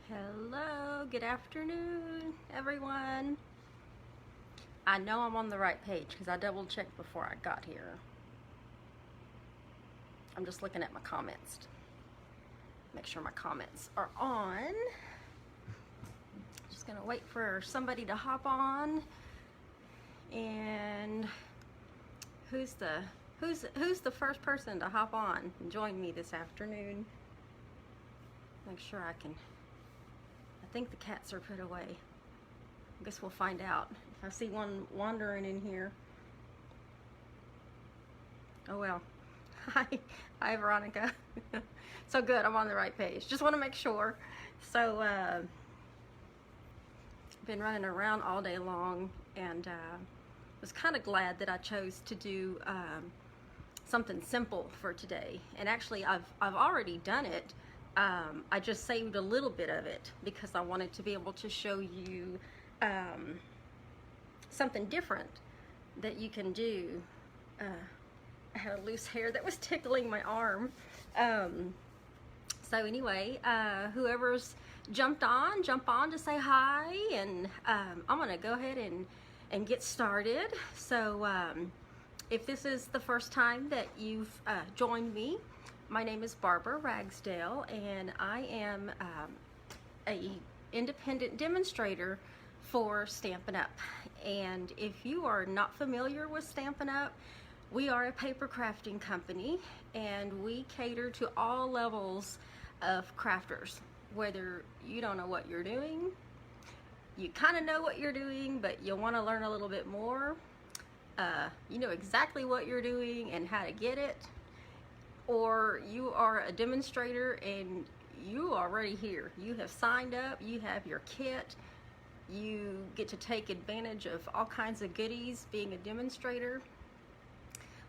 Hello, good afternoon, everyone. I know I'm on the right page because I double checked before I got here. I'm just looking at my comments. Make sure my comments are on. Just gonna wait for somebody to hop on. And who's the first person to hop on and join me this afternoon? Make sure I can. I think the cats are put away. I guess we'll find out. If I see one wandering in here. Oh well. Hi Veronica. So good, I'm on the right page. Just want to make sure. So been running around all day long, and was kind of glad that I chose to do something simple for today. And actually I've already done it. I just saved a little bit of it because I wanted to be able to show you something different that you can do. I had a loose hair that was tickling my arm. So anyway, whoever's jump on to say hi, and I'm gonna go ahead and get started. So if this is the first time that you've joined me, my name is Barbara Ragsdale, and I am a independent demonstrator for Stampin' Up. And if you are not familiar with Stampin' Up, we are a paper crafting company, and we cater to all levels of crafters. Whether you don't know what you're doing, you kind of know what you're doing, but you want to learn a little bit more, you know exactly what you're doing and how to get it, or you are a demonstrator and you are already here. You have signed up, you have your kit, you get to take advantage of all kinds of goodies being a demonstrator.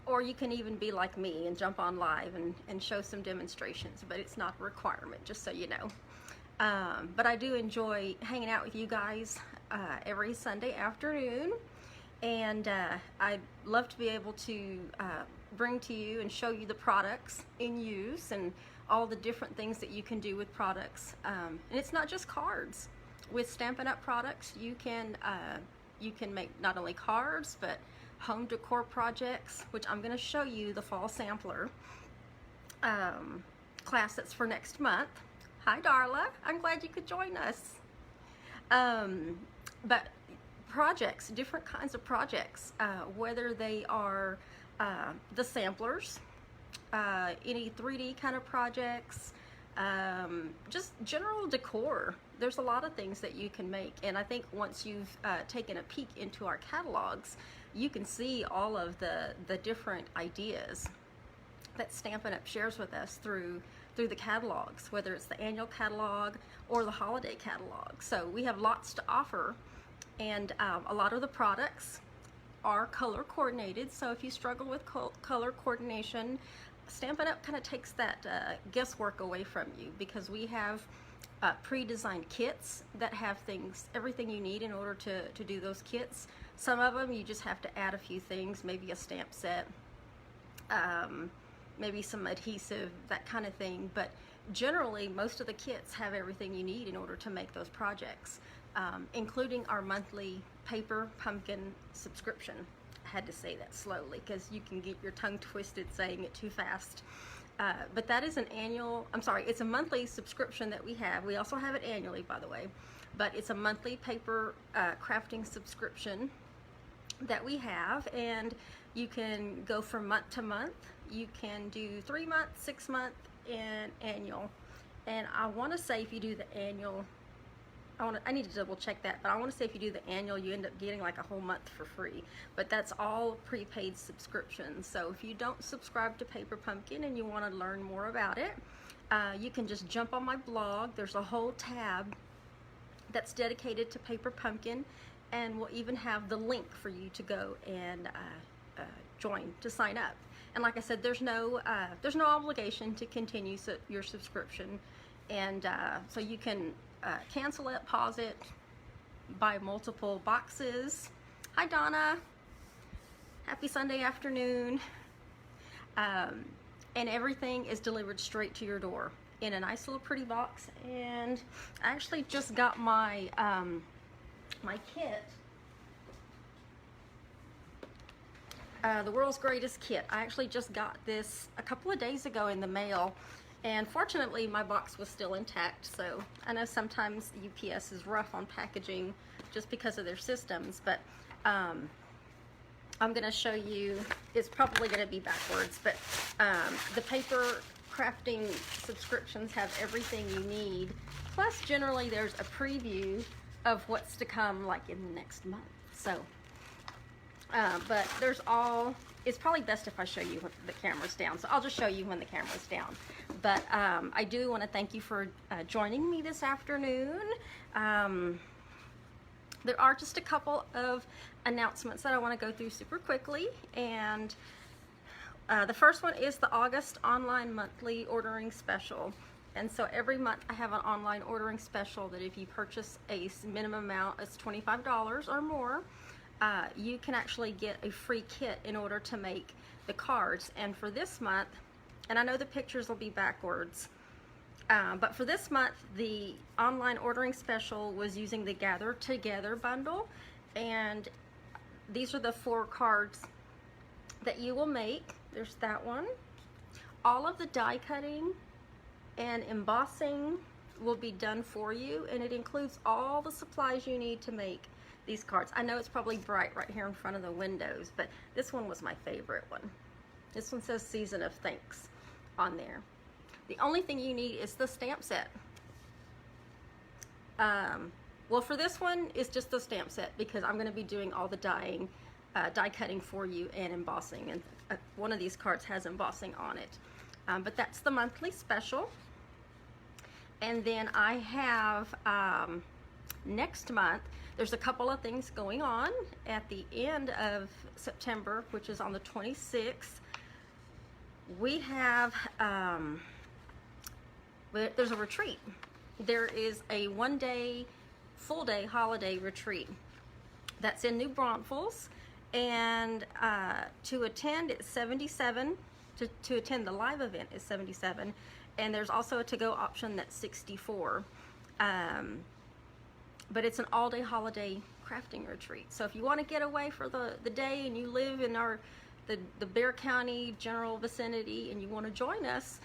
Or you can even be like me and jump on live and show some demonstrations, but it's not a requirement, just so you know. But I do enjoy hanging out with you guys every Sunday afternoon, and I'd love to be able to bring to you and show you the products in use and all the different things that you can do with products. And it's not just cards. With Stampin' Up products, you can make not only cards, but home decor projects, which I'm going to show you the fall sampler class that's for next month. Hi Darla, I'm glad you could join us. But projects, different kinds of projects, whether they are the samplers, any 3D kind of projects, just general decor. There's a lot of things that you can make, and I think once you've taken a peek into our catalogs, you can see all of the different ideas that Stampin' Up shares with us through the catalogs, whether it's the annual catalog or the holiday catalog. So we have lots to offer, and a lot of the products are color coordinated. So if you struggle with color coordination, Stampin' Up kind of takes that guesswork away from you, because we have pre-designed kits that have everything you need in order to do those kits. Some of them you just have to add a few things, maybe a stamp set, maybe some adhesive, that kind of thing. But generally, most of the kits have everything you need in order to make those projects, including our monthly paper pumpkin subscription. I had to say that slowly because you can get your tongue twisted saying it too fast. But that is it's a monthly subscription that we have. We also have it annually, by the way, but it's a monthly paper crafting subscription that we have, and you can go from month to month. You can do 3 months, 6 month, and annual. And I want to say if you do the annual, I need to double check that, but I want to say if you do the annual, you end up getting like a whole month for free. But that's all prepaid subscriptions. So if you don't subscribe to Paper Pumpkin and you want to learn more about it, you can just jump on my blog. There's a whole tab that's dedicated to Paper Pumpkin, and we'll even have the link for you to go and join, to sign up. And like I said, there's no obligation to continue your subscription, and so you can cancel it, pause it, buy multiple boxes. Hi Donna, happy Sunday afternoon. And everything is delivered straight to your door. in a nice little pretty box. And I actually just got my my kit, the World's Greatest Kit. I actually just got this a couple of days ago in the mail, and fortunately my box was still intact. So I know sometimes UPS is rough on packaging just because of their systems, but I'm going to show you, it's probably going to be backwards, but the paper crafting subscriptions have everything you need. Plus, generally, there's a preview of what's to come, like in the next month. So, but there's all, it's probably best if I show you when the camera's down. So I'll just show you when the camera's down. But I do want to thank you for joining me this afternoon. There are just a couple of announcements that I want to go through super quickly. And the first one is the August online monthly ordering special. And so every month I have an online ordering special that if you purchase a minimum amount, it's $25 or more, you can actually get a free kit in order to make the cards. And for this month, and I know the pictures will be backwards, but for this month, the online ordering special was using the Gather Together bundle. And these are the 4 cards that you will make. There's that one. All of the die cutting and embossing will be done for you, and it includes all the supplies you need to make these cards. I know it's probably bright right here in front of the windows, but this one was my favorite one. This one says Season of Thanks on there. The only thing you need is the stamp set. Well, for this one, it's just the stamp set because I'm going to be doing all the die cutting for you and embossing, and one of these cards has embossing on it. But that's the monthly special. And then I have next month, there's a couple of things going on at the end of September, which is on the 26th. We have there's a retreat. There is a one-day, full-day holiday retreat that's in New Braunfels, and to attend it's $77. To attend the live event is $77, and there's also a to-go option that's $64. But it's an all-day holiday crafting retreat. So if you want to get away for the day and you live in the Bexar County general vicinity and you want to join us,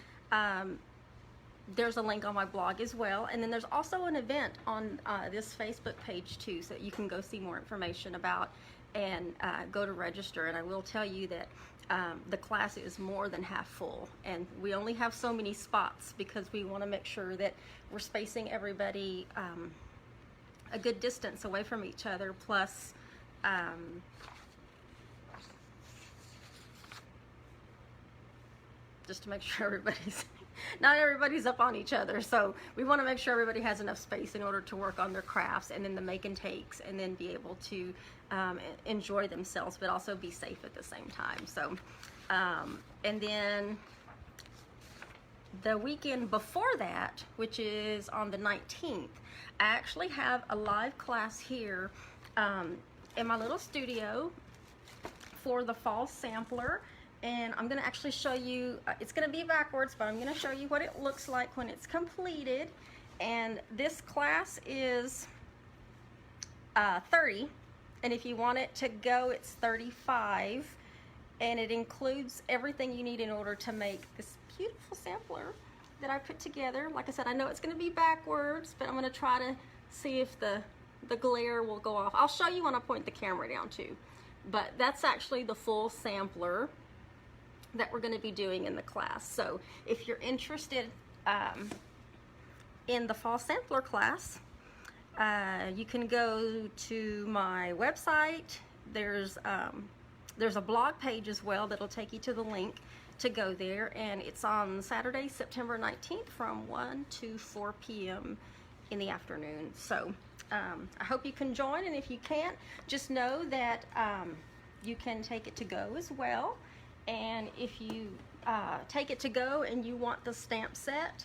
there's a link on my blog as well. And then there's also an event on this Facebook page too, so that you can go see more information about and go to register. And I will tell you that the class is more than half full, and we only have so many spots because we want to make sure that we're spacing everybody a good distance away from each other, plus just to make sure not everybody's up on each other. So we want to make sure everybody has enough space in order to work on their crafts, and then the make and takes, and then be able to enjoy themselves, but also be safe at the same time. So, and then the weekend before that, which is on the 19th, I actually have a live class here in my little studio for the fall sampler. And I'm going to actually show you, it's going to be backwards, but I'm going to show you what it looks like when it's completed. And this class is 30, and if you want it to go, it's 35, and it includes everything you need in order to make this beautiful sampler that I put together. Like I said, I know it's going to be backwards, but I'm going to try to see if the glare will go off. I'll show you when I point the camera down too. But that's actually the full sampler that we're going to be doing in the class. So if you're interested in the fall sampler class, you can go to my website. There's a blog page as well that'll take you to the link to go there, and it's on Saturday, September 19th from 1 to 4 p.m. in the afternoon. So I hope you can join, and if you can't, just know that you can take it to go as well. And if you take it to go and you want the stamp set,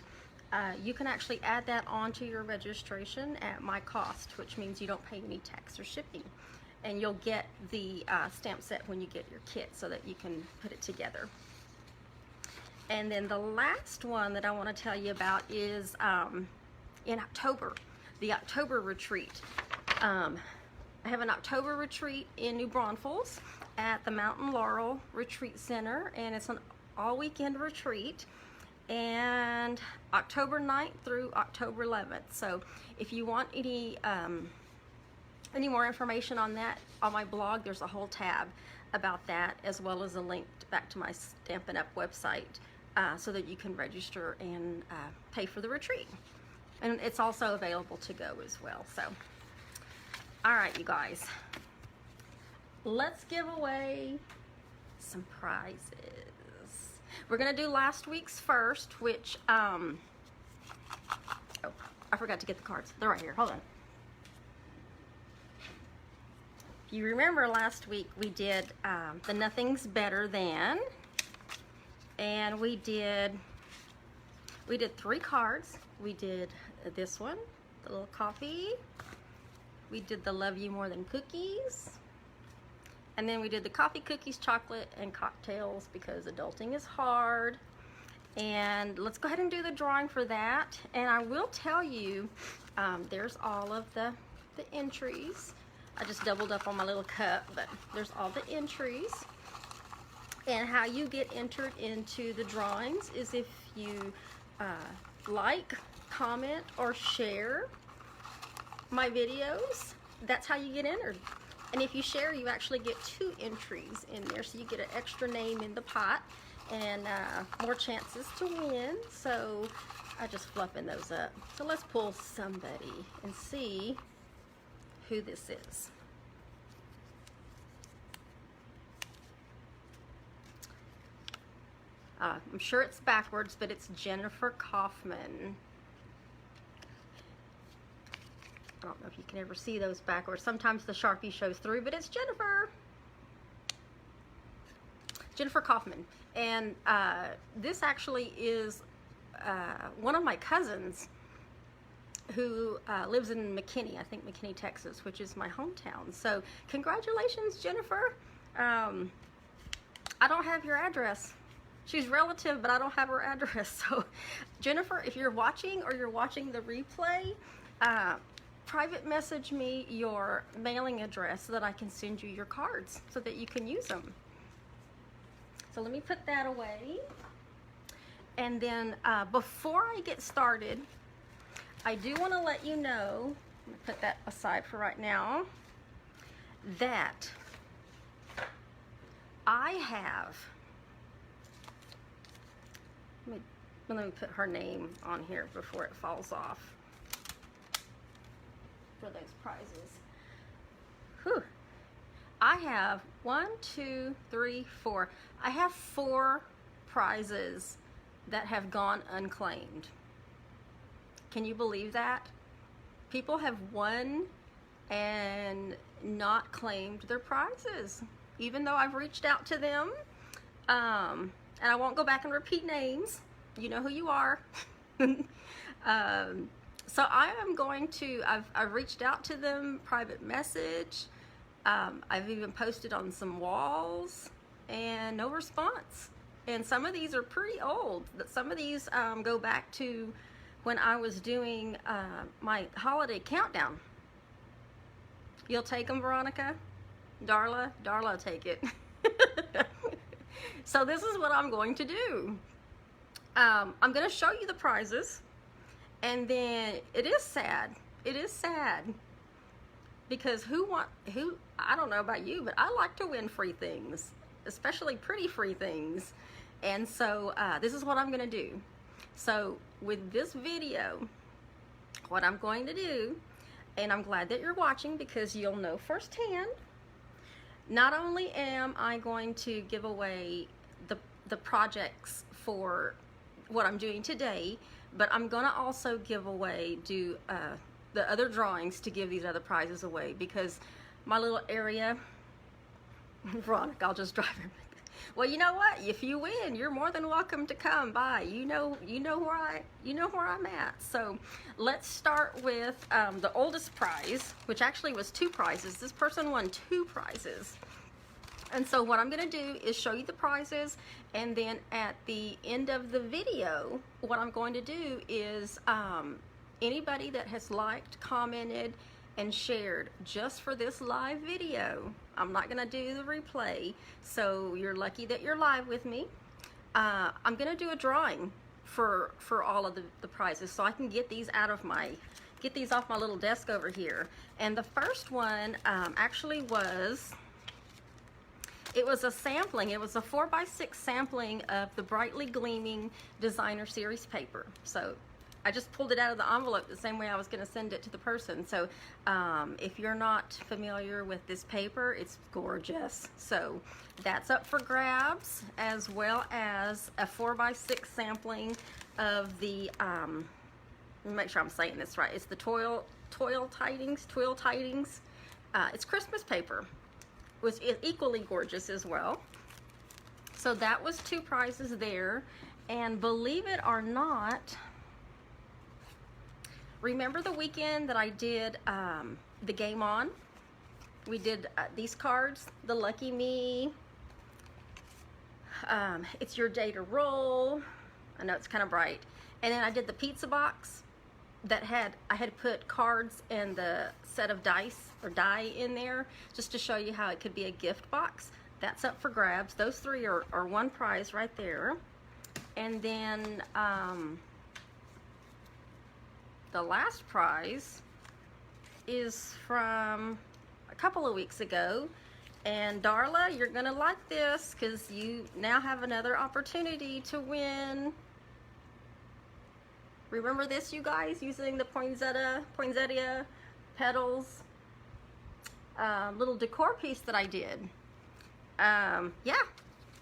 you can actually add that onto your registration at my cost, which means you don't pay any tax or shipping. And you'll get the stamp set when you get your kit so that you can put it together. And then the last one that I want to tell you about is in October, the October retreat. I have an October retreat in New Braunfels at the Mountain Laurel Retreat Center, and it's an all-weekend retreat, and October 9th through October 11th. So if you want any more information on that, on my blog there's a whole tab about that, as well as a link back to my Stampin' Up website, so that you can register and pay for the retreat. And it's also available to go as well. So, all right, you guys, let's give away some prizes. We're gonna do last week's first, which, oh, I forgot to get the cards. They're right here, hold on. If you remember last week, we did the Nothing's Better Than, and we did 3 cards. We did this one, the little coffee. We did the Love You More Than Cookies. And then we did the coffee, cookies, chocolate, and cocktails, because adulting is hard. And let's go ahead and do the drawing for that. And I will tell you, there's all of the entries. I just doubled up on my little cup, but there's all the entries. And how you get entered into the drawings is if you like, comment, or share my videos. That's how you get entered. And if you share, you actually get 2 entries in there, so you get an extra name in the pot and more chances to win. So I just fluffing those up. So let's pull somebody and see who this is. I'm sure it's backwards, but it's Jennifer Kaufman. I don't know if you can ever see those backwards. Sometimes the Sharpie shows through, but it's Jennifer. Jennifer Kaufman. And this actually is one of my cousins who lives in McKinney, I think McKinney, Texas, which is my hometown. So congratulations, Jennifer. I don't have your address. She's relative, but I don't have her address. So Jennifer, if you're watching or you're watching the replay, private message me your mailing address so that I can send you your cards so that you can use them. So let me put that away. And then before I get started, I do want to let you know, I'm gonna put that aside for right now, that I have, let me put her name on here before it falls off for those prizes. Whew. I have 1, 2, 3, 4. I have 4 prizes that have gone unclaimed. Can you believe that? People have won and not claimed their prizes, even though I've reached out to them. And I won't go back and repeat names. You know who you are. So I am going to, I've reached out to them, private message. I've even posted on some walls and no response. And some of these are pretty old. Some of these go back to when I was doing my holiday countdown. You'll take them, Veronica? Darla? Darla, take it. So this is what I'm going to do. I'm going to show you the prizes. And then it is sad. It is sad. Because I don't know about you, but I like to win free things, especially pretty free things. And so this is what I'm going to do. So with this video, what I'm going to do, and I'm glad that you're watching because you'll know firsthand, not only am I going to give away the projects for what I'm doing today, but I'm going to also give away, the other drawings to give these other prizes away, because my little area, Veronica, I'll just drive her. Well, you know what? If you win, you're more than welcome to come by. You know where I'm at. So let's start with the oldest prize, which actually was 2 prizes. This person won 2 prizes. And so what I'm going to do is show you the prizes, and then at the end of the video, what I'm going to do is anybody that has liked, commented, and shared just for this live video, I'm not going to do the replay, so you're lucky that you're live with me. I'm going to do a drawing for all of the prizes, so I can get these off my little desk over here. And the first one actually was, it was a sampling. It was a 4x6 sampling of the Brightly Gleaming Designer Series paper. So I just pulled it out of the envelope the same way I was going to send it to the person. So if you're not familiar with this paper, it's gorgeous. So that's up for grabs, as well as a 4x6 sampling of the, let me make sure I'm saying this right. It's the Twill Tidings. It's Christmas paper. Was equally gorgeous as well. So that was 2 prizes there. And believe it or not, remember the weekend that I did the Game On? We did these cards, the Lucky Me, It's Your Day to Roll. I know it's kind of bright. And then I did the pizza box that I had put cards and the set of dice or die in there just to show you how it could be a gift box. That's up for grabs. Those 3 are 1 prize right there. And then the last prize is from a couple of weeks ago. And Darla, you're gonna like this because you now have another opportunity to win. Remember this, you guys, using the poinsettia petals little decor piece that I did. Yeah,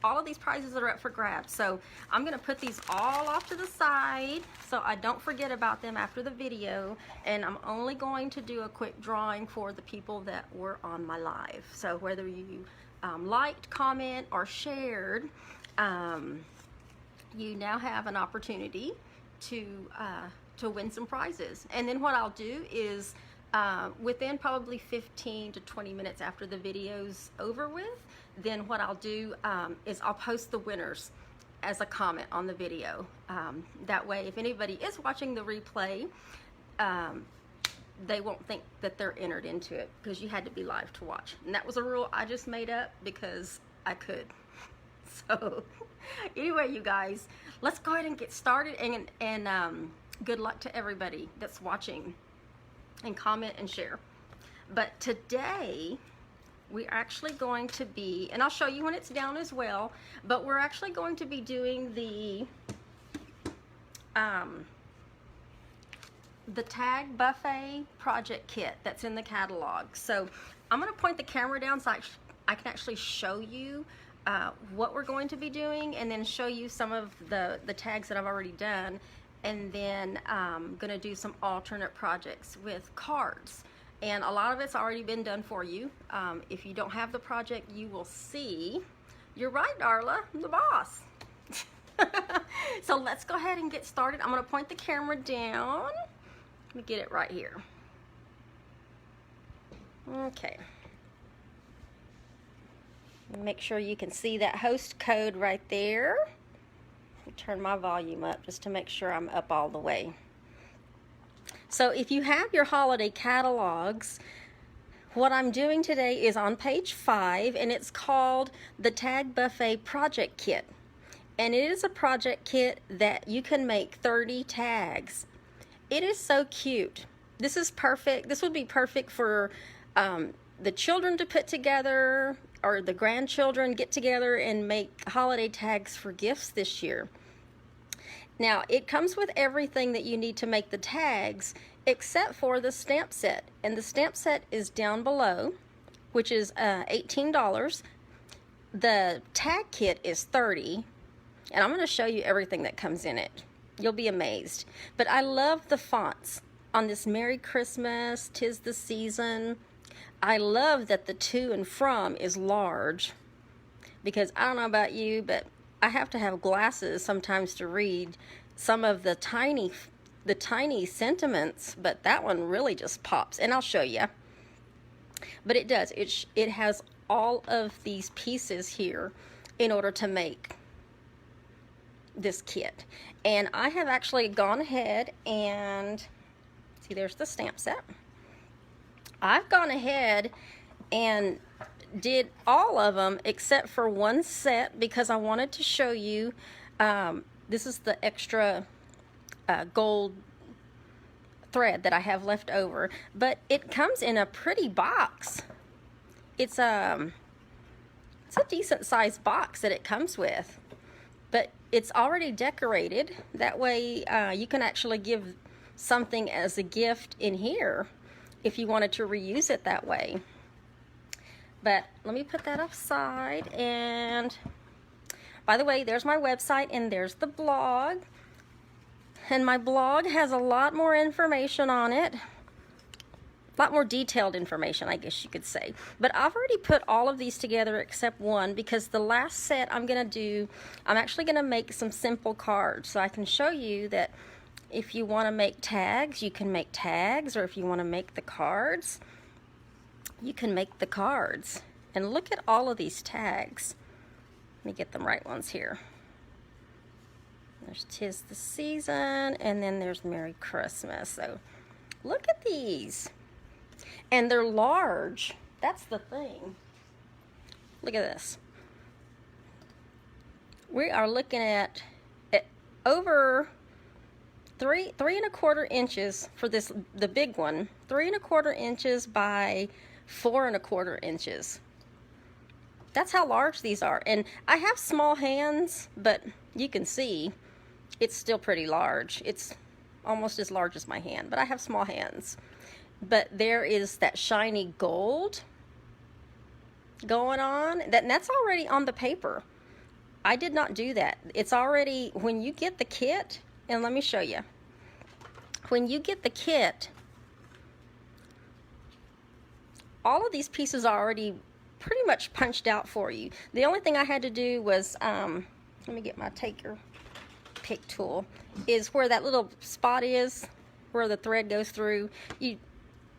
all of these prizes are up for grabs. So I'm gonna put these all off to the side so I don't forget about them after the video, and I'm only going to do a quick drawing for the people that were on my live. So whether you liked, comment, or shared, you now have an opportunity to win some prizes. And then what I'll do is within probably 15 to 20 minutes after the video's over with, then what I'll do is I'll post the winners as a comment on the video. That way, if anybody is watching the replay, they won't think that they're entered into it, because you had to be live to watch. And that was a rule I just made up because I could. So anyway, you guys, let's go ahead and get started, and good luck to everybody that's watching, and comment and share. But today we're actually going to be, and I'll show you when it's down as well, but we're actually going to be doing the Tag Buffet project kit that's in the catalog. So I'm going to point the camera down so I can actually show you what we're going to be doing, and then show you some of the tags that I've already done, and then I'm going to do some alternate projects with cards. And a lot of it's already been done for you. If you don't have the project, you will see. You're right, Darla, I'm the boss. So let's go ahead and get started. I'm going to point the camera down. Let me get it right here. Okay. Make sure you can see that host code right there. Let me turn my volume up just to make sure I'm up all the way. So if you have your holiday catalogs, what I'm doing today is on page 5, and it's called the Tag Buffet Project Kit. And it is a project kit that you can make 30 tags. It is so cute. This is perfect. This would be perfect for the children to put together, or the grandchildren get together and make holiday tags for gifts this year. Now, it comes with everything that you need to make the tags, except for the stamp set. And the stamp set is down below, which is $18. The tag kit is $30. And I'm going to show you everything that comes in it. You'll be amazed. But I love the fonts on this Merry Christmas, 'Tis the Season. I love that the to and from is large, because I don't know about you, but I have to have glasses sometimes to read some of the tiny sentiments, but that one really just pops, and I'll show you. But it does. It has all of these pieces here in order to make this kit. And I have actually gone ahead and, see, there's the stamp set. I've gone ahead and did all of them except for one set because I wanted to show you, this is the extra gold thread that I have left over, but it comes in a pretty box. It's a decent sized box that it comes with, but it's already decorated. That way you can actually give something as a gift in here if you wanted to reuse it that way. But let me put that offside. And by the way, there's my website and there's the blog. And my blog has a lot more information on it. A lot more detailed information, I guess you could say. But I've already put all of these together except one, because the last set I'm actually going to make some simple cards. So I can show you that if you want to make tags, you can make tags, or if you want to make the cards, you can make the cards. And look at all of these tags. Let me get the right ones here. There's 'Tis the Season, and then there's Merry Christmas. So look at these. And they're large. That's the thing. Look at this. We are looking at over 3.25 inches for this, the big one. 3.25 inches by 4.25 inches. That's how large these are. And I have small hands, but you can see it's still pretty large. It's almost as large as my hand, but I have small hands. But there is that shiny gold going on. That's already on the paper. I did not do that. It's already, when you get the kit, and let me show you. When you get the kit, all of these pieces are already pretty much punched out for you. The only thing I had to do was, let me get my pick tool, is where that little spot is, where the thread goes through.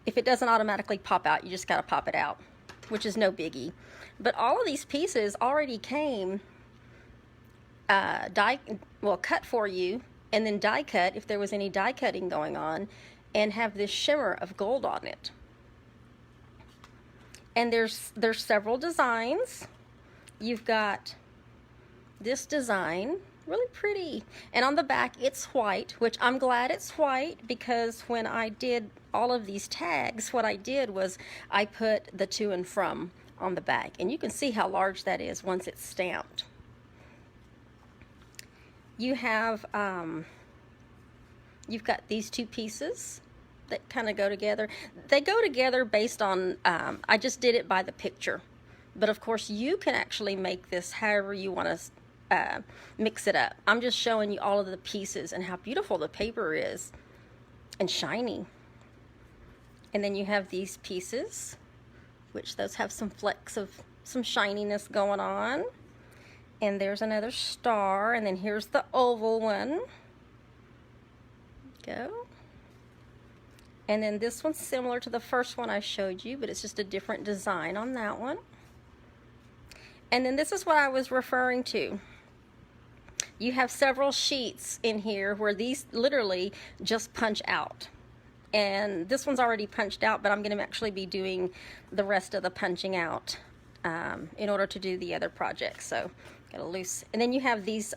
If it doesn't automatically pop out, you just got to pop it out, which is no biggie. But all of these pieces already came cut for you, and then die cut if there was any die cutting going on, and have this shimmer of gold on it. And there's several designs. You've got this design, really pretty, and on the back it's white, which I'm glad it's white, because when I did all of these tags, what I did was I put the to and from on the back, and you can see how large that is once it's stamped. You have you've got these two pieces that kind of go together. They go together based on, I just did it by the picture, but of course you can actually make this however you want to mix it up. I'm just showing you all of the pieces and how beautiful the paper is and shiny. And then you have these pieces, which those have some flecks of some shininess going on. And there's another star, and then here's the oval one. Go. And then this one's similar to the first one I showed you, but it's just a different design on that one. And then this is what I was referring to. You have several sheets in here where these literally just punch out. And this one's already punched out, but I'm going to actually be doing the rest of the punching out in order to do the other projects. So got a loose, and then you have these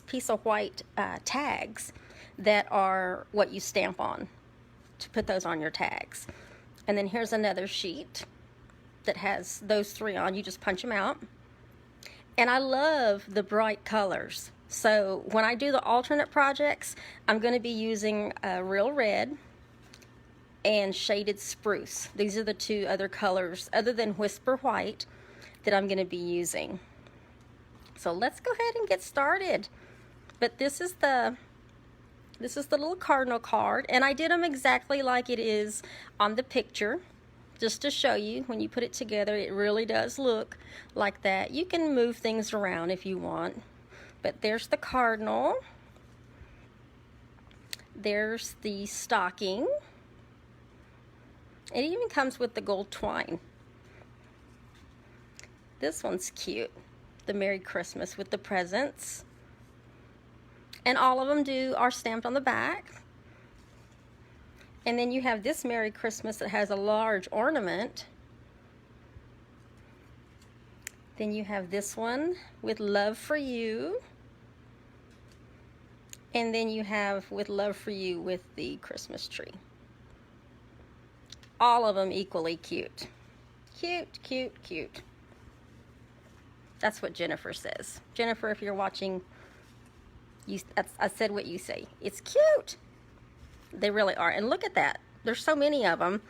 piece of white tags that are what you stamp on to put those on your tags. And then here's another sheet that has those three on. You just punch them out. And I love the bright colors. So when I do the alternate projects, I'm going to be using Real Red and Shaded Spruce. These are the two other colors other than Whisper White that I'm going to be using. So let's go ahead and get started. But this is the little cardinal card, and I did them exactly like it is on the picture, just to show you when you put it together it really does look like that. You can move things around if you want, but there's the cardinal, there's the stocking, It even comes with the gold twine. This one's cute. The Merry Christmas with the presents. And all of them are stamped on the back. And then you have this Merry Christmas that has a large ornament. Then you have this one with Love for You. And then you have with Love for You with the Christmas tree. All of them equally cute. Cute, cute, cute. That's what Jennifer says. Jennifer, if you're watching, I said what you say. It's cute. They really are. And look at that. There's so many of them.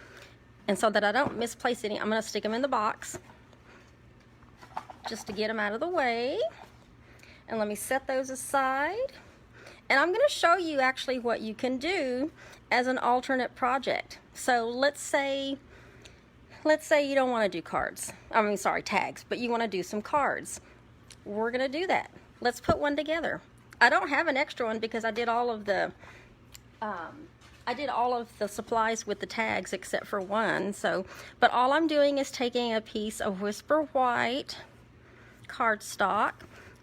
And so that I don't misplace any, I'm going to stick them in the box just to get them out of the way. And let me set those aside. And I'm going to show you actually what you can do as an alternate project. So let's say you don't want to do cards. Tags, but you want to do some cards. We're going to do that. Let's put one together. I don't have an extra one because I did all of the supplies with the tags except for one. But all I'm doing is taking a piece of Whisper White cardstock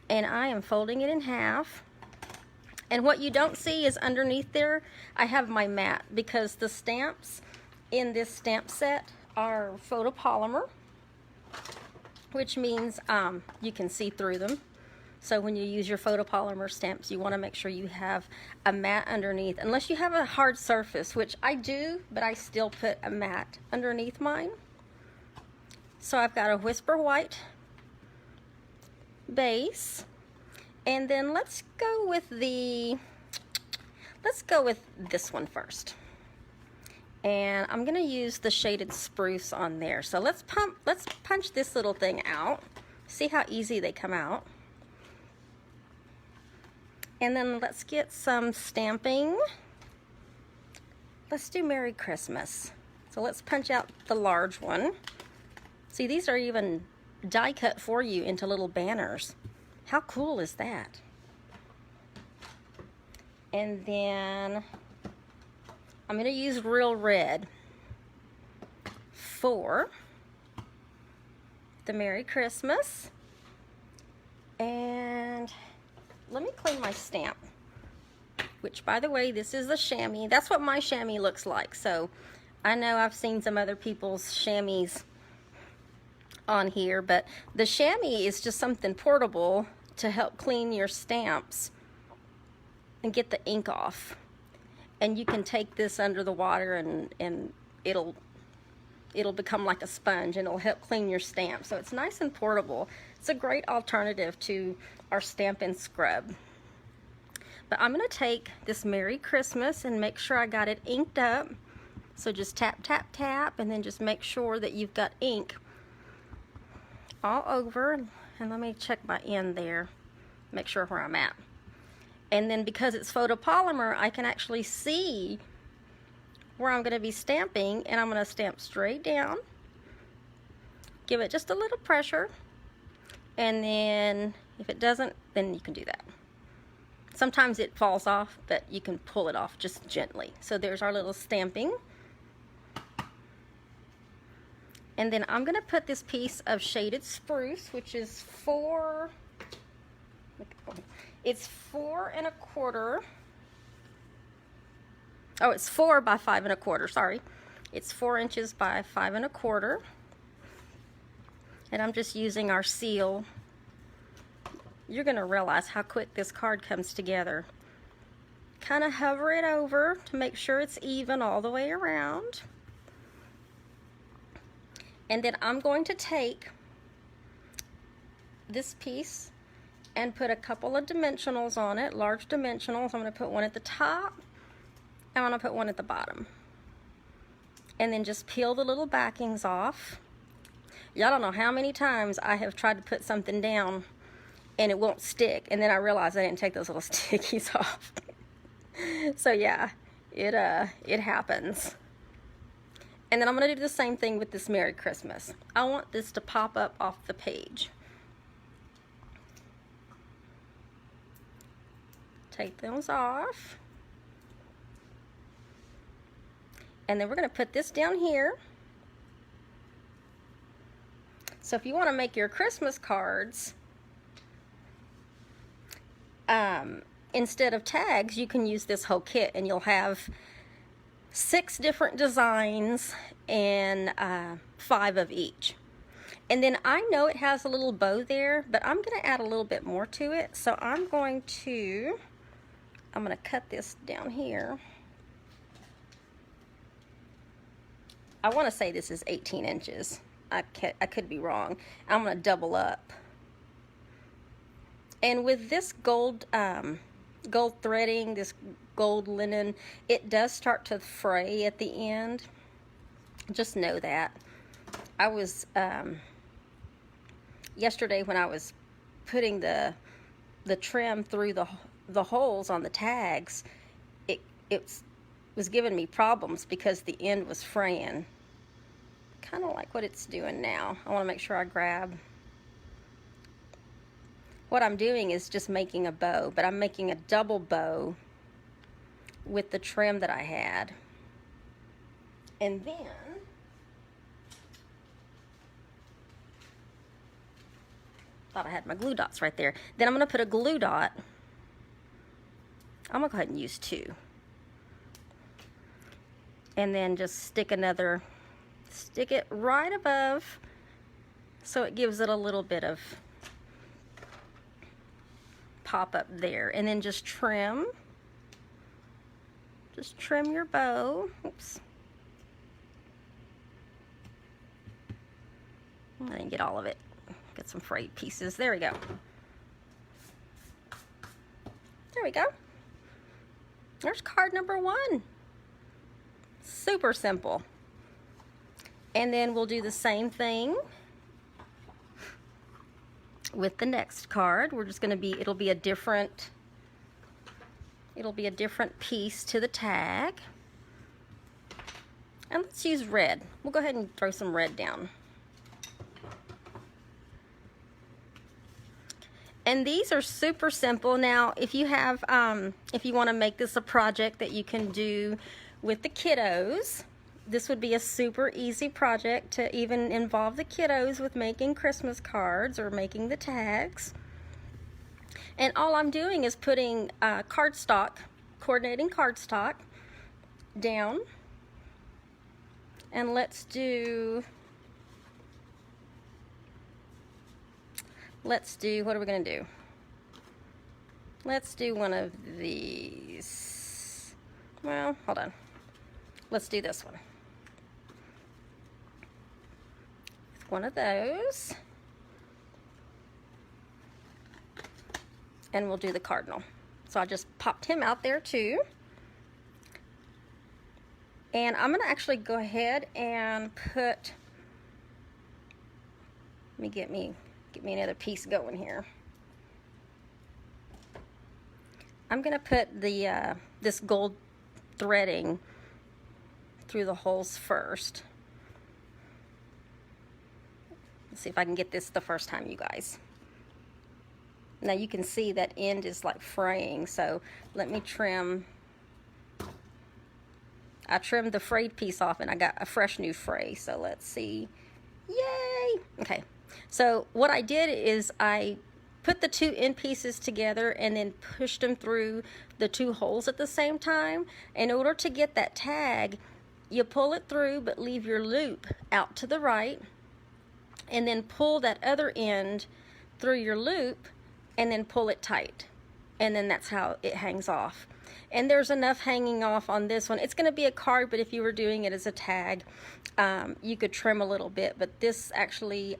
and I am folding it in half. And what you don't see is underneath there, I have my mat because the stamps in this stamp set are photopolymer, which means you can see through them. So when you use your photopolymer stamps, you want to make sure you have a mat underneath, unless you have a hard surface, which I do, but I still put a mat underneath mine. So I've got a Whisper White base, and then let's go with this one first. And I'm going to use the shaded Spruce on there. So let's punch this little thing out. See how easy they come out. And then let's get some stamping. Let's do Merry Christmas. So let's punch out the large one. See, these are even die cut for you into little banners. How cool is that? And then I'm going to use Real Red for the Merry Christmas. And let me clean my stamp, which, by the way, this is a chamois. That's what my chamois looks like. So I know I've seen some other people's chamois on here, but the chamois is just something portable to help clean your stamps and get the ink off. And you can take this under the water and it'll become like a sponge and it'll help clean your stamp. So it's nice and portable. It's a great alternative to our Stampin' scrub. But I'm going to take this Merry Christmas and make sure I got it inked up. So just tap, tap, tap, and then just make sure that you've got ink all over. And let me check my end there, make sure where I'm at. And then because it's photopolymer, I can actually see where I'm going to be stamping, and I'm going to stamp straight down. Give it just a little pressure, and then if it doesn't, then you can do that. Sometimes it falls off, but you can pull it off just gently. So there's our little stamping. And then I'm going to put this piece of shaded Spruce, which is it's 4 1/4. Oh, it's 4 by 5 1/4, sorry. It's 4 inches by 5 1/4. And I'm just using our seal. You're going to realize how quick this card comes together. Kind of hover it over to make sure it's even all the way around. And then I'm going to take this piece and put a couple of dimensionals on it, large dimensionals. I'm going to put one at the top, and I'm going to put one at the bottom. And then just peel the little backings off. Y'all don't know how many times I have tried to put something down and it won't stick, and then I realize I didn't take those little stickies off. So yeah, it happens. And then I'm going to do the same thing with this Merry Christmas. I want this to pop up off the page. Take those off. And then we're going to put this down here. So if you want to make your Christmas cards, instead of tags, you can use this whole kit, and you'll have 6 different designs and 5 of each. And then I know it has a little bow there, but I'm going to add a little bit more to it. So I'm going to cut this down here. I want to say this is 18 inches. I could be wrong. I'm going to double up. And with this gold threading, this gold linen, it does start to fray at the end. Just know that. I was yesterday when I was putting the trim through the holes on the tags, it was giving me problems because the end was fraying. Kind of like what it's doing now. I want to make sure I grab. What I'm doing is just making a bow, but I'm making a double bow with the trim that I had. And then thought I had my glue dots right there. Then I'm going to put a glue dot. I'm going to go ahead and use 2. And then just stick it right above, so it gives it a little bit of pop up there. And then just trim your bow. Oops. I didn't get all of it. Get some frayed pieces. There we go. There we go. There's card number 1. Super simple. And then we'll do the same thing with the next card. We're just going to be, it'll be a different piece to the tag. And let's use red. We'll go ahead and throw some red down. And these are super simple. Now, if you have, if you want to make this a project that you can do with the kiddos, this would be a super easy project to even involve the kiddos with making Christmas cards or making the tags. And all I'm doing is putting cardstock, coordinating cardstock down. And let's do, what are we going to do? Let's do one of these. Well, hold on. Let's do this one. One of those. And we'll do the cardinal. So I just popped him out there too. And I'm going to actually go ahead and put, let me get me another piece going here. I'm going to put the this gold threading through the holes first. Let's see if I can get this the first time, you guys. Now you can see that end is like fraying, so let me trim. I trimmed the frayed piece off and I got a fresh new fray, so let's see. Yay! Okay, so what I did is I put the 2 end pieces together and then pushed them through the 2 holes at the same time. In order to get that tag, you pull it through but leave your loop out to the right, and then pull that other end through your loop and then pull it tight, and then that's how it hangs off. And there's enough hanging off on this one. It's going to be a card, but if you were doing it as a tag, you could trim a little bit, but this actually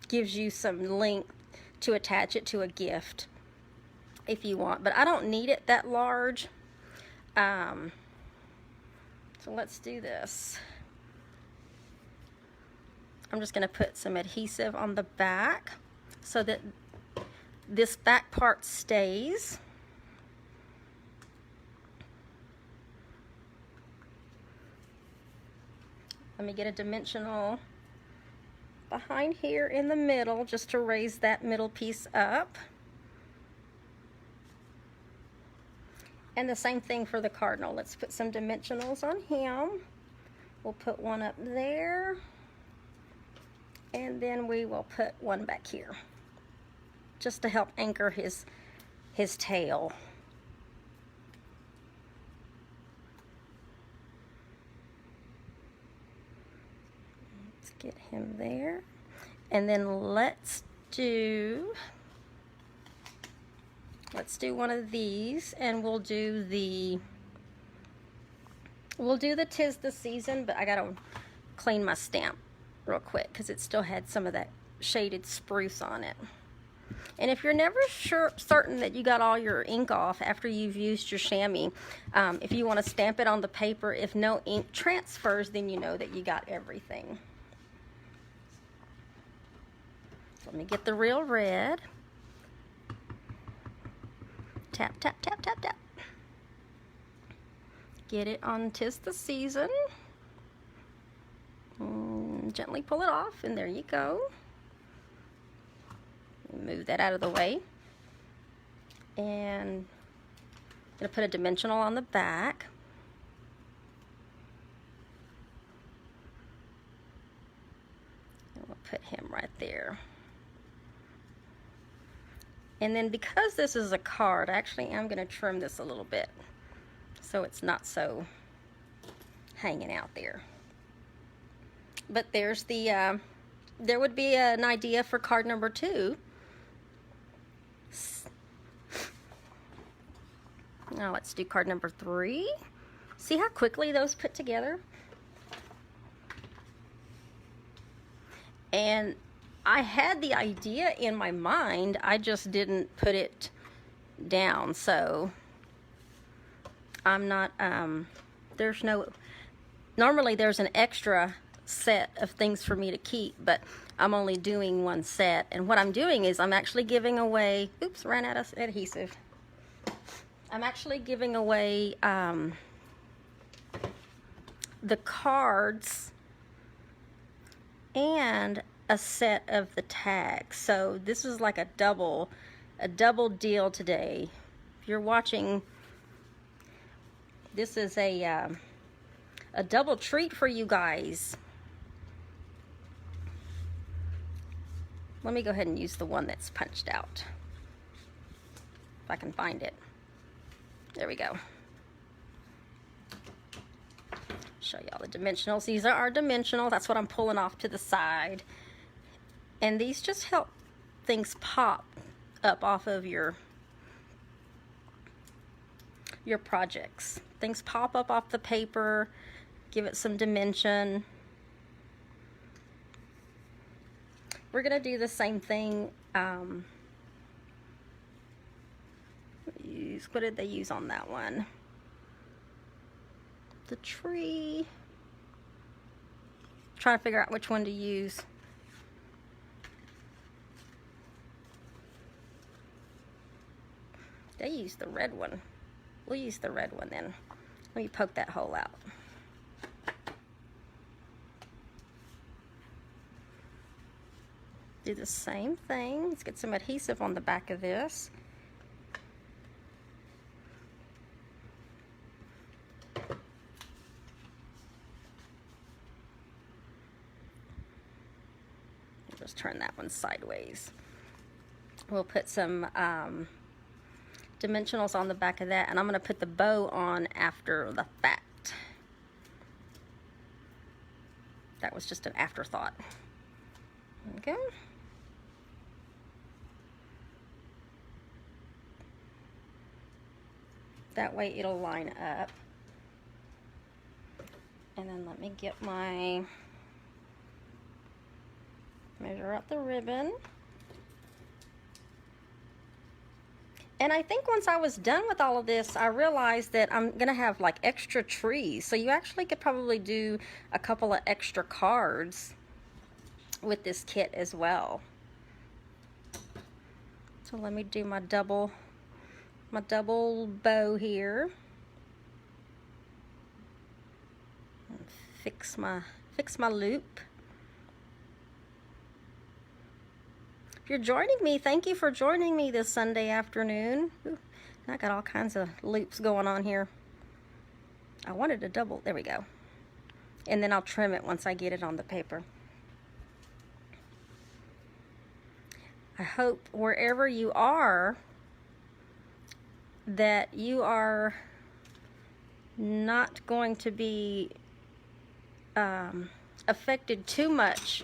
gives you some length to attach it to a gift if you want, but I don't need it that large. So let's do this. I'm just going to put some adhesive on the back so that this back part stays. Let me get a dimensional behind here in the middle just to raise that middle piece up. And the same thing for the cardinal. Let's put some dimensionals on him. We'll put one up there, and then we will put one back here, just to help anchor his tail. Let's get him there. And then let's do one of these, and we'll do the 'Tis the Season, but I gotta clean my stamp real quick because it still had some of that shaded spruce on it. And if you're never certain that you got all your ink off after you've used your chamois, if you want to stamp it on the paper, if no ink transfers, then you know that you got everything. Let me get the real red. Tap, tap, tap, tap, tap. Get it on 'Tis the Season. Gently pull it off, and there you go. Move that out of the way. And I'm going to put a dimensional on the back. And we'll put him right there. And then because this is a card, I actually am going to trim this a little bit so it's not so hanging out there. But there's the, there would be an idea for card number 2. Now let's do card number 3. See how quickly those put together? And I had the idea in my mind, I just didn't put it down. So I'm not, normally there's an extra set of things for me to keep, but I'm only doing one set. And what I'm doing is I'm actually giving away, oops, ran out of adhesive. I'm actually giving away the cards and a set of the tags. So this is like a double deal today. If you're watching, this is a double treat for you guys. Let me go ahead and use the one that's punched out, if I can find it. There we go. Show y'all the dimensionals. These are our dimensionals. That's what I'm pulling off to the side. And these just help things pop up off of your projects. Things pop up off the paper, give it some dimension. We're gonna do the same thing. What did they use on that one? The tree. Trying to figure out which one to use. They used the red one. We'll use the red one then. Let me poke that hole out. Do the same thing. Let's get some adhesive on the back of this. Just turn that one sideways. We'll put some dimensionals on the back of that, and I'm going to put the bow on after the fact. That was just an afterthought. Okay. That way it'll line up. And then let me get my, measure out the ribbon. And I think once I was done with all of this, I realized that I'm gonna have like extra trees. So you actually could probably do a couple of extra cards with this kit as well. So let me do my double bow here. And fix my loop. If you're joining me, thank you for joining me this Sunday afternoon. Ooh, I got all kinds of loops going on here. I wanted a double, there we go. and then I'll trim it once I get it on the paper. I hope wherever you are that you are not going to be affected too much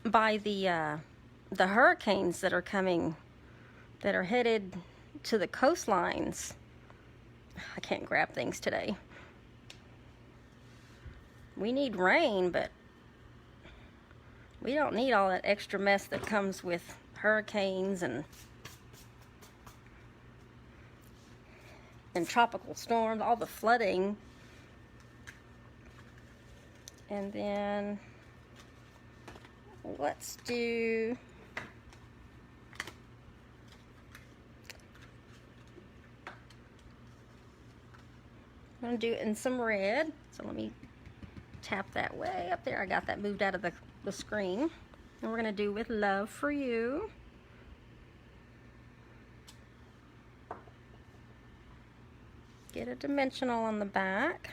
by the hurricanes that are coming, that are headed to the coastlines. I can't grab things today. We need rain, but we don't need all that extra mess that comes with hurricanes and tropical storms, all the flooding. And then let's do I'm going to do it in some red. So let me tap that way up there. I got that moved out of the screen. And we're going to do With Love for You. Get a dimensional on the back.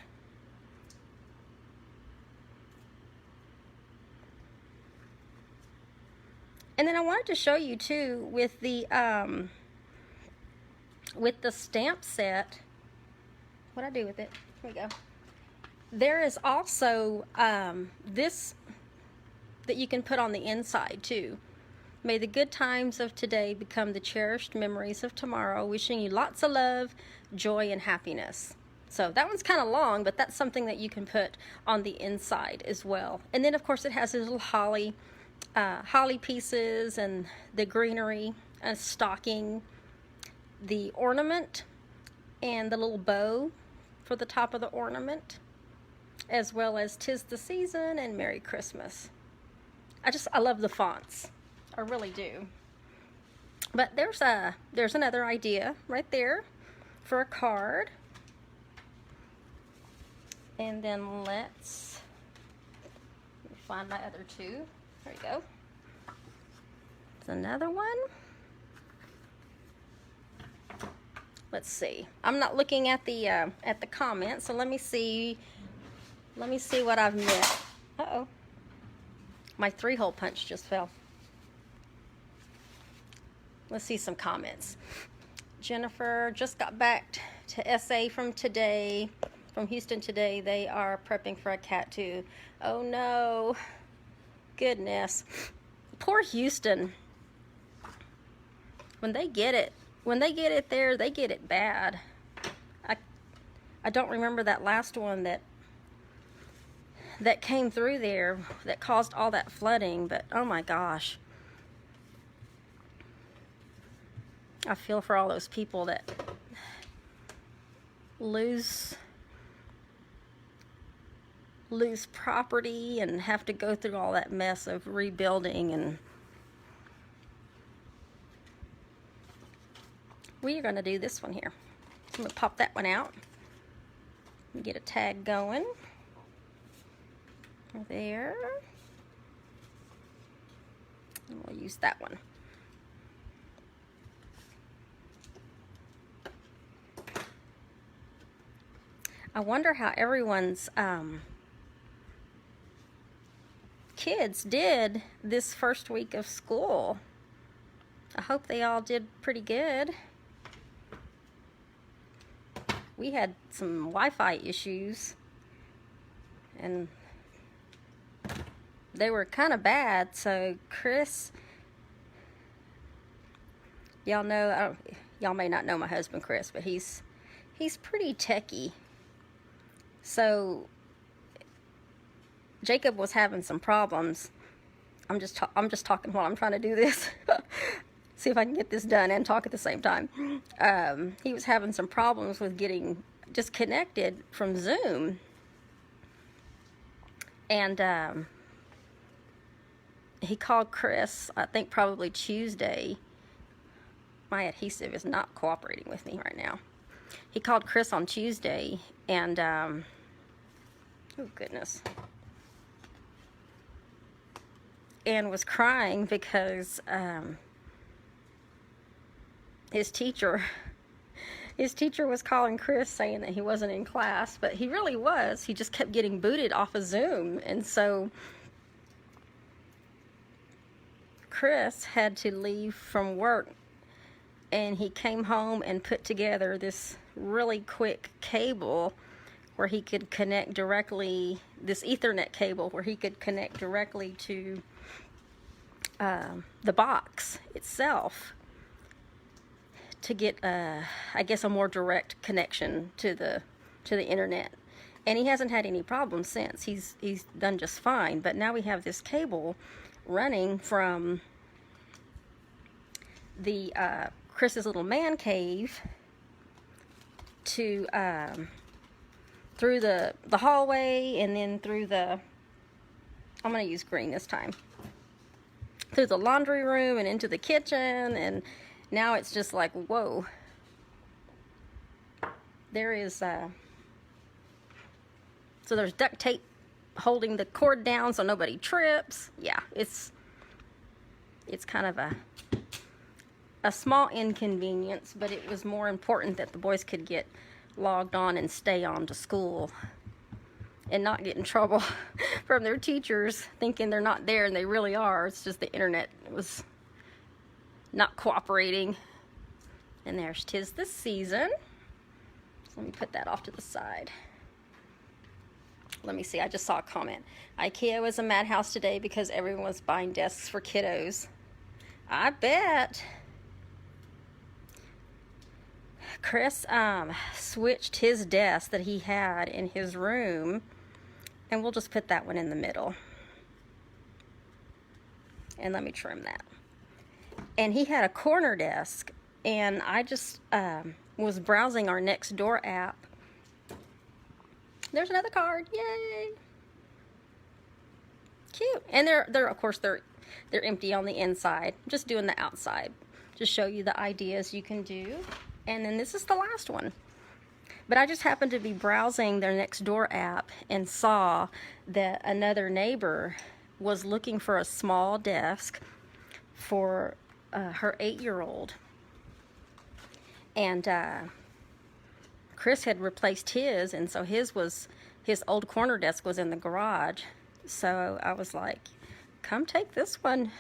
And then I wanted to show you too with the stamp set. What'd I do with it? Here we go. There is also this that you can put on the inside too. May the good times of today become the cherished memories of tomorrow. Wishing you lots of love, joy, and happiness. So that one's kind of long, but that's something that you can put on the inside as well. And then of course it has these little holly pieces and the greenery, a stocking, the ornament, and the little bow for the top of the ornament, as well as 'Tis the Season and Merry Christmas. I love the fonts. I really do. But there's another idea right there for a card. And then let's find my other two. There we go. There's another one. Let's see. I'm not looking at the comments, so let me see what I've missed. Uh-oh. My 3-hole punch just fell. Let's see some comments. Jennifer just got back to SA from Houston today. They are prepping for a cat too. Oh no. Goodness. Poor Houston. When they get it there, they get it bad. I don't remember that last one that came through there that caused all that flooding, but oh my gosh. I feel for all those people that lose property and have to go through all that mess of rebuilding. And we are going to do this one here. So I'm going to pop that one out and get a tag going. There. And we'll use that one. I wonder how everyone's kids did this first week of school. I hope they all did pretty good. We had some Wi-Fi issues, and they were kind of bad. So Chris, y'all know, y'all may not know my husband Chris, but he's pretty techie. So Jacob was having some problems. I'm just talking while I'm trying to do this. See if I can get this done and talk at the same time. He was having some problems with getting disconnected from Zoom. And he called Chris, I think probably Tuesday. My adhesive is not cooperating with me right now. He called Chris on Tuesday, and oh goodness, and was crying because his teacher his teacher was calling Chris saying that he wasn't in class, but he really was. He just kept getting booted off of Zoom. And so Chris had to leave from work, and he came home and put together this really quick cable where he could connect directly, this Ethernet cable where he could connect directly to the box itself to get, I guess, a more direct connection to the internet. And he hasn't had any problems since. He's done just fine. But now we have this cable running from the Chris's little man cave to through the hallway, and then through the, I'm going to use green this time, through the laundry room and into the kitchen. And now it's just like, whoa. There is so there's duct tape holding the cord down so nobody trips. Yeah, it's kind of a small inconvenience, but it was more important that the boys could get logged on and stay on to school and not get in trouble from their teachers thinking they're not there and they really are. It's just the internet was not cooperating. And there's 'Tis the Season. So let me put that off to the side. Let me see, I just saw a comment. IKEA was a madhouse today because everyone was buying desks for kiddos. I bet. Chris switched his desk that he had in his room, and we'll just put that one in the middle. And let me trim that. And he had a corner desk, and I just was browsing our Nextdoor app. There's another card, yay! Cute. And they're of course they're empty on the inside. I'm just doing the outside, just show you the ideas you can do. And then this is the last one. But I just happened to be browsing their Nextdoor app and saw that another neighbor was looking for a small desk for her 8-year-old. And Chris had replaced his, and so his old corner desk was in the garage. So I was like, come take this one.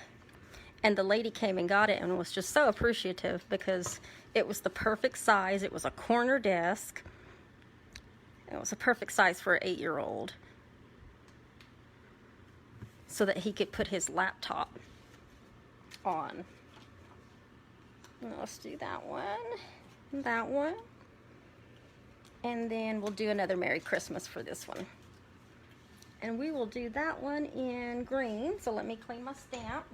And the lady came and got it and was just so appreciative because it was the perfect size. It was a corner desk. It was a perfect size for an 8-year-old, so that he could put his laptop on. Let's do that one, and then we'll do another Merry Christmas for this one. And we will do that one in green, so let me clean my stamp.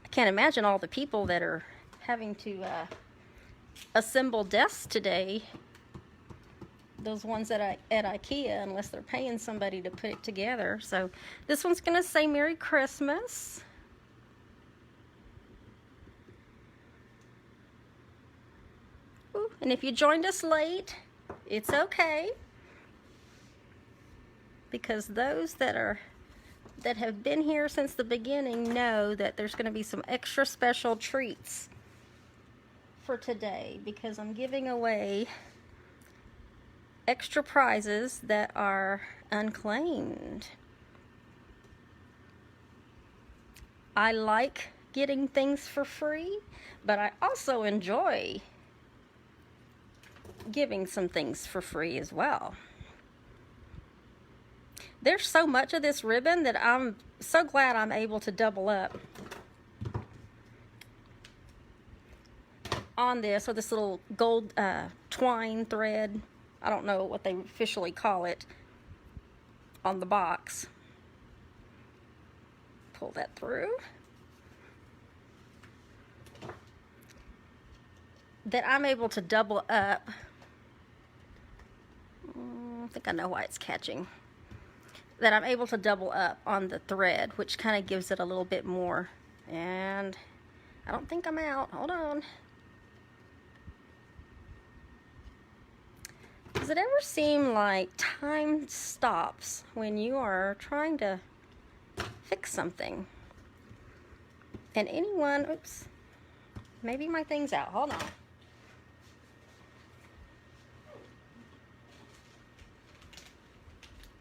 I can't imagine all the people that are having to assemble desks today, those ones at IKEA, unless they're paying somebody to put it together. So this one's gonna say Merry Christmas. Ooh, and if you joined us late, it's okay, because those that have been here since the beginning know that there's going to be some extra special treats for today, because I'm giving away extra prizes that are unclaimed. I like getting things for free, but I also enjoy giving some things for free as well. There's so much of this ribbon that I'm so glad I'm able to double up on this, or this little gold twine thread. I don't know what they officially call it on the box. Pull that through. That I'm able to double up. I think I know why it's catching. That I'm able to double up on the thread, which kind of gives it a little bit more. And I don't think I'm out. Hold on. Does it ever seem like time stops when you are trying to fix something? And anyone, oops, Maybe my thing's out. Hold on.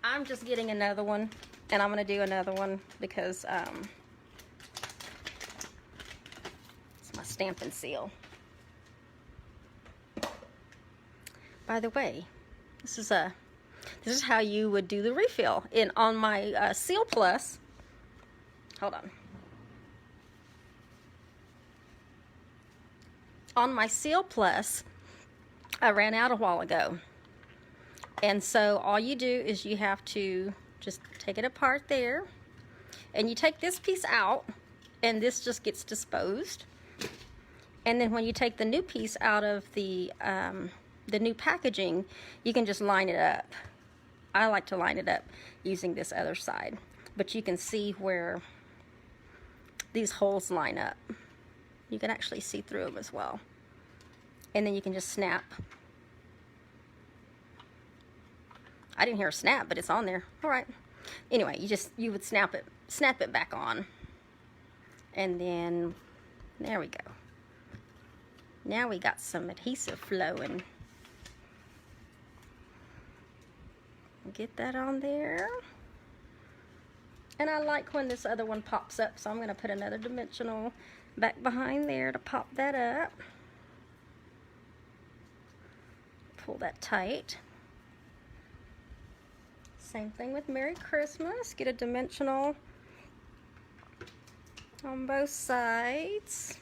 I'm just getting another one, and I'm going to do another one because it's my Stampin' seal. By the way, this is how you would do the refill. On my Seal Plus. Hold on. On my Seal Plus, I ran out a while ago. And so all you do is you have to just take it apart there. And you take this piece out, and this just gets disposed. And then when you take the new piece out of the new packaging, you can just line it up. I like to line it up using this other side. But you can see where these holes line up. You can actually see through them as well. And then you can just snap. I didn't hear a snap, but it's on there. All right. Anyway, you would snap it back on. And then, there we go. Now we got some adhesive flowing. Get that on there. And I like when this other one pops up, so I'm going to put another dimensional back behind there to pop that up. Pull that tight. Same thing with Merry Christmas. Get a dimensional on both sides.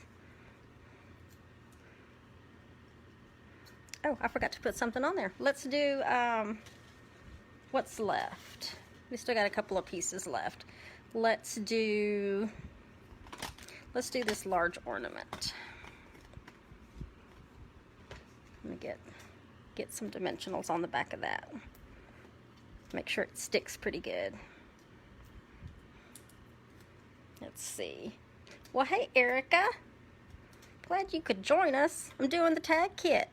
Oh, I forgot to put something on there. Let's do what's left. We still got a couple of pieces left. Let's do this large ornament. Let me get some dimensionals on the back of that. Make sure it sticks pretty good. Let's see. Well, hey, Erica. Glad you could join us. I'm doing the tag kit.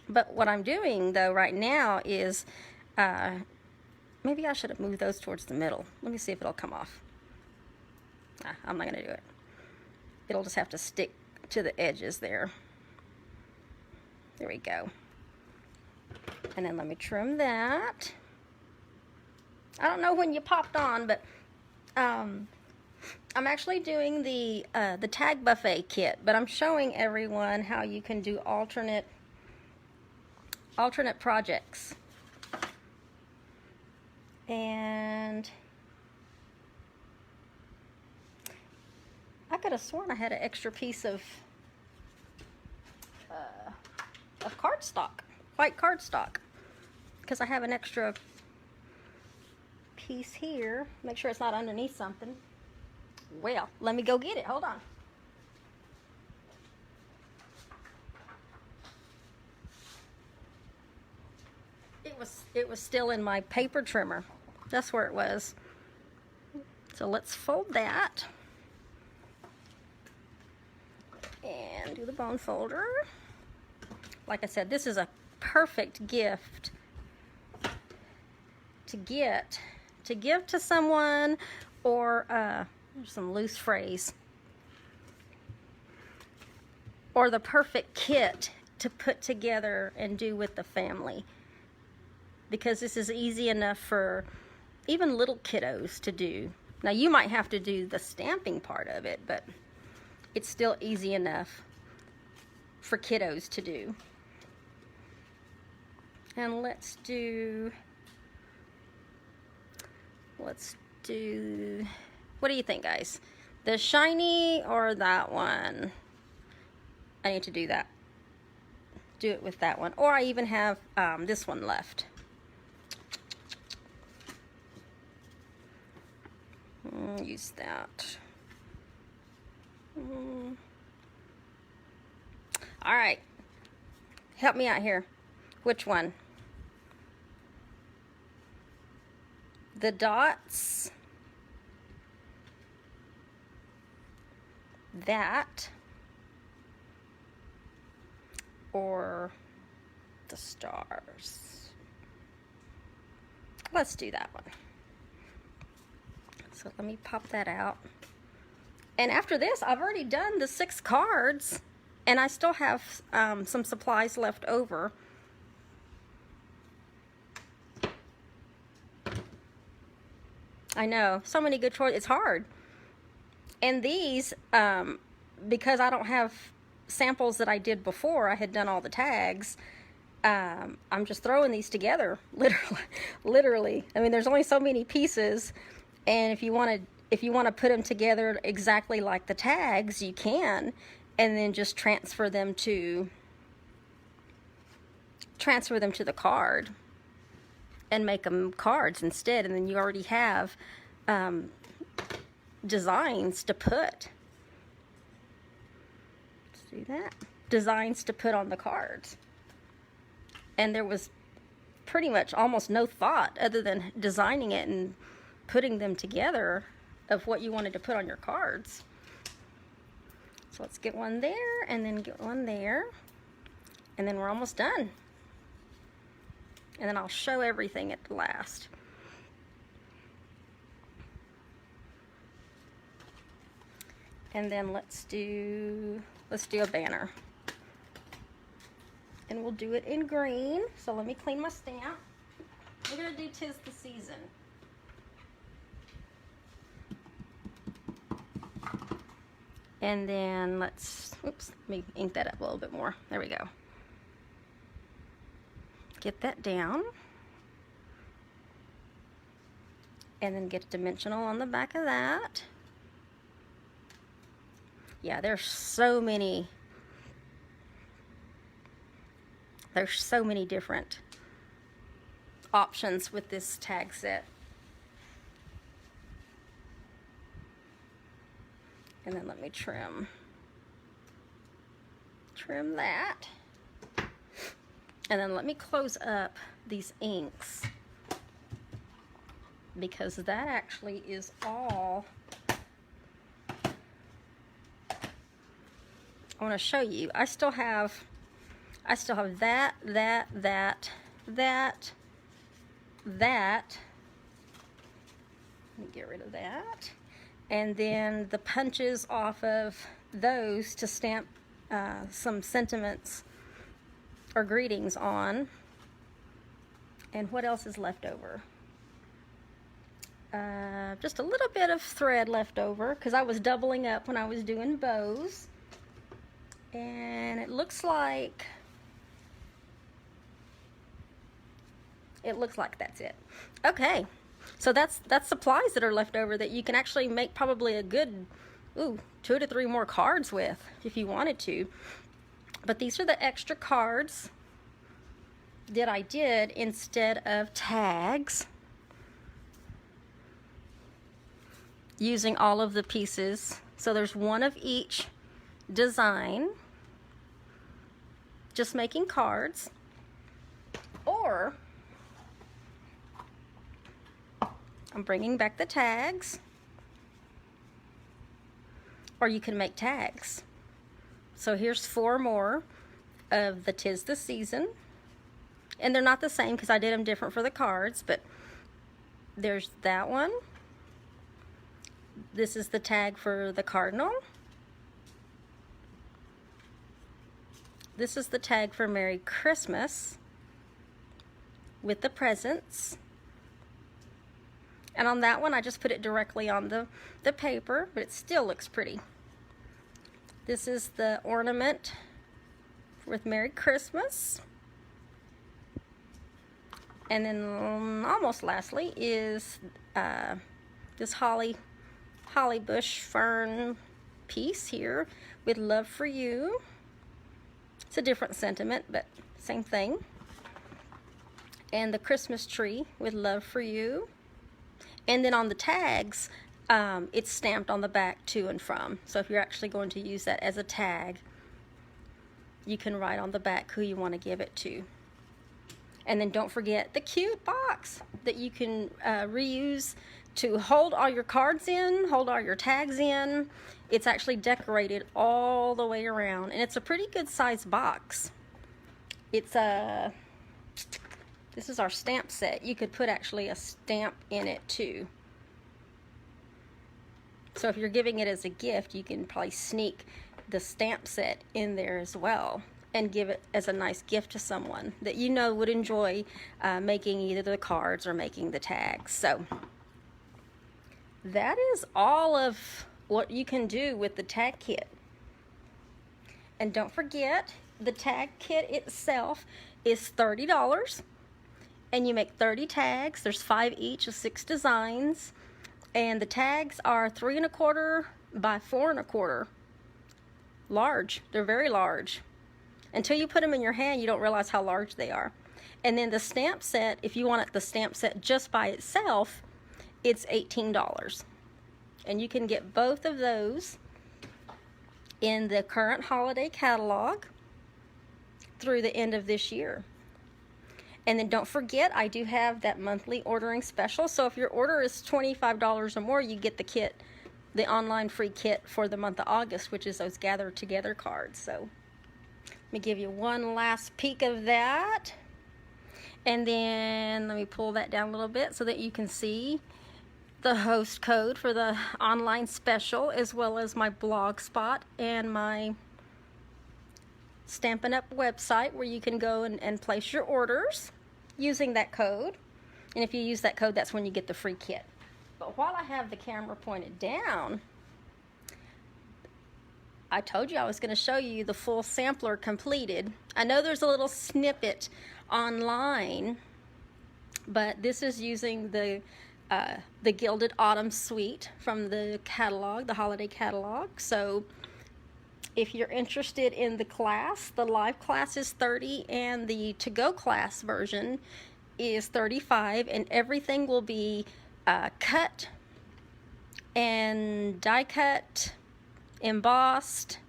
But what I'm doing, though, right now is, maybe I should have moved those towards the middle. Let me see if it'll come off. I'm not going to do it. It'll just have to stick to the edges there. There we go. And then let me trim that. I don't know when you popped on, but I'm actually doing the tag buffet kit, but I'm showing everyone how you can do alternate projects. And I could have sworn I had an extra piece of cardstock, white cardstock, because I have an extra piece here. Make sure it's not underneath something. Well, let me go get it. Hold on. It was still in my paper trimmer. That's where it was. So let's fold that and do the bone folder. Like I said, this is a perfect gift to give to someone, or there's some loose phrase, or the perfect kit to put together and do with the family, because this is easy enough for even little kiddos to do. Now, you might have to do the stamping part of it, but it's still easy enough for kiddos to do. And let's do, what do you think, guys? The shiny or that one? I need to do that. Do it with that one. Or I even have this one left. Use that. All right. Help me out here. Which one? The dots. That. Or the stars. Let's do that one. So let me pop that out. And after this, I've already done the 6 cards, and I still have some supplies left over. I know, so many good choices. It's hard. And these, because I don't have samples that I did before, I had done all the tags, I'm just throwing these together, literally. I mean, there's only so many pieces, and if you want to put them together exactly like the tags, you can, and then just transfer them to the card and make them cards instead, and then you already have designs to put. Let's do that. Designs to put on the cards. And there was pretty much almost no thought other than designing it and putting them together of what you wanted to put on your cards. So let's get one there, and then get one there, and then we're almost done. And then I'll show everything at the last. And then let's do a banner. And we'll do it in green. So let me clean my stamp. We're gonna do 'Tis the Season. And then let me ink that up a little bit more. There we go. Get that down. And then get dimensional on the back of that. Yeah, there's so many different options with this tag set. And then let me trim that. And then let me close up these inks, because that actually is all I want to show you. I still have that. Let me get rid of that. And then the punches off of those to stamp some sentiments or greetings on. And what else is left over? Just a little bit of thread left over, because I was doubling up when I was doing bows. And it looks like that's it. Okay, so that's supplies that are left over that you can actually make probably a good 2 to 3 more cards with if you wanted to. But these are the extra cards that I did instead of tags, using all of the pieces. So there's one of each design, just making cards. Or I'm bringing back the tags, or you can make tags. So here's 4 more of the 'Tis the Season, and they're not the same because I did them different for the cards, but there's that one. This is the tag for the cardinal. This is the tag for Merry Christmas with the presents. And on that one, I just put it directly on the paper, but it still looks pretty. This is the ornament with Merry Christmas. And then almost lastly is this holly bush fern piece here with Love for You. It's a different sentiment, but same thing. And the Christmas tree with Love for You. And then on the tags, it's stamped on the back to and from. So if you're actually going to use that as a tag, you can write on the back who you want to give it to. And then don't forget the cute box that you can reuse to hold all your cards in, hold all your tags in. It's actually decorated all the way around, and it's a pretty good size box. It's this is our stamp set. You could put actually a stamp in it too. So if you're giving it as a gift, you can probably sneak the stamp set in there as well and give it as a nice gift to someone that you know would enjoy making either the cards or making the tags. So that is all of what you can do with the tag kit. And don't forget, the tag kit itself is $30, and you make 30 tags. There's 5 each of 6 designs, and the tags are 3 1/4 by 4 1/4. Large. They're very large. Until you put them in your hand, you don't realize how large they are. And then the stamp set, if you want the stamp set just by itself, it's $18. And you can get both of those in the current holiday catalog through the end of this year. And then don't forget, I do have that monthly ordering special. So if your order is $25 or more, you get the kit, the online free kit for the month of August, which is those Gather Together cards. So let me give you one last peek of that. And then let me pull that down a little bit so that you can see the host code for the online special, as well as my blog spot and my Stampin' Up website, where you can go and place your orders using that code. And if you use that code, that's when you get the free kit. But while I have the camera pointed down, I told you I was going to show you the full sampler completed. I know there's a little snippet online, but this is using the Gilded Autumn Suite from the catalog, the holiday catalog. So if you're interested in the class, the live class is $30 and the to-go class version is $35, and everything will be cut and die cut, embossed.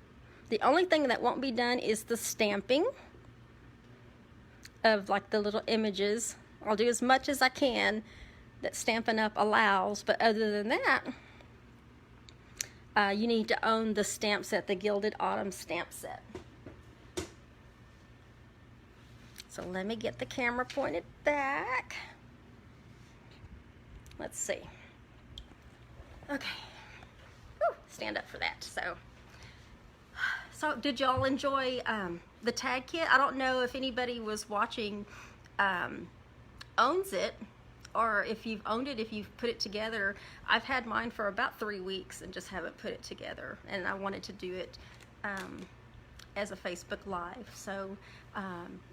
The only thing that won't be done is the stamping of like the little images. I'll do as much as I can that Stampin' Up allows, but other than that, you need to own the stamp set, the Gilded Autumn stamp set. So let me get the camera pointed back. Let's see. Okay. Whew, stand up for that. So did y'all enjoy the tag kit? I don't know if anybody was watching owns it, or if you've owned it, if you've put it together. I've had mine for about 3 weeks and just haven't put it together, and I wanted to do it as a Facebook Live. So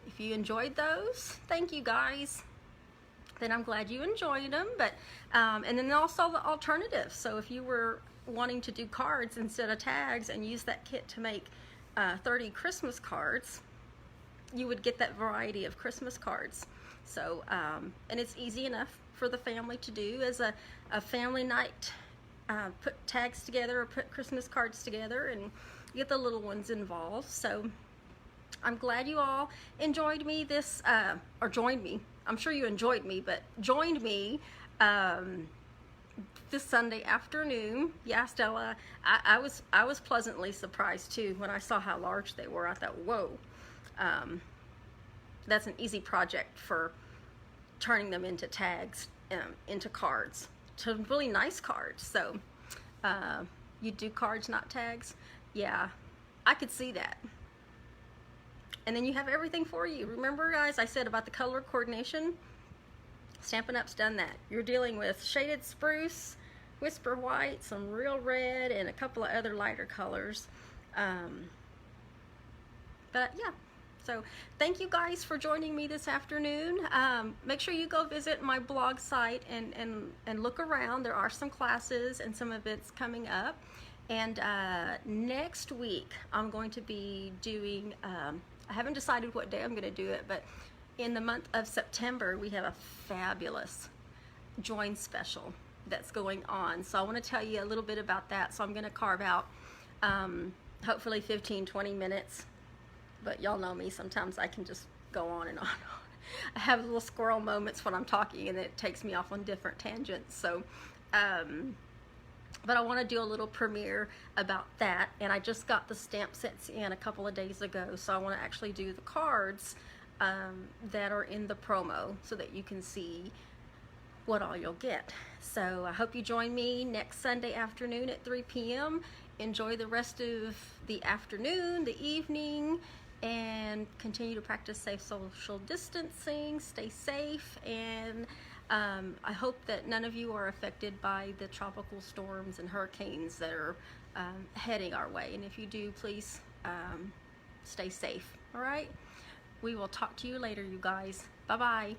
if you enjoyed those, thank you guys. Then I'm glad you enjoyed them. But and then also the alternatives. So if you were wanting to do cards instead of tags and use that kit to make 30 Christmas cards, you would get that variety of Christmas cards. So and it's easy enough for the family to do as a family night. Put tags together or put Christmas cards together and get the little ones involved. So I'm glad you all enjoyed me this, or joined me. I'm sure you enjoyed me, but joined me this Sunday afternoon. Yeah, Stella, I was pleasantly surprised too when I saw how large they were. I thought, whoa, that's an easy project for turning them into tags, into cards, to really nice cards. So you do cards, not tags? Yeah, I could see that. And then you have everything for you. Remember, guys, I said about the color coordination? Stampin' Up's done that. You're dealing with shaded spruce, whisper white, some real red, and a couple of other lighter colors. But yeah, so thank you guys for joining me this afternoon. Make sure you go visit my blog site and look around. There are some classes and some events coming up. And next week, I'm going to be doing, I haven't decided what day I'm going to do it, but in the month of September, we have a fabulous join special that's going on. So I want to tell you a little bit about that. So I'm going to carve out hopefully 15-20 minutes. But y'all know me, sometimes I can just go on and on. I have little squirrel moments when I'm talking and it takes me off on different tangents. So, but I want to do a little premiere about that. And I just got the stamp sets in a couple of days ago. So I want to actually do the cards that are in the promo so that you can see what all you'll get. So I hope you join me next Sunday afternoon at 3 p.m. Enjoy the rest of the afternoon, the evening, and continue to practice safe social distancing. Stay safe, and I hope that none of you are affected by the tropical storms and hurricanes that are heading our way. And if you do, please stay safe. All right? We will talk to you later, you guys. Bye-bye.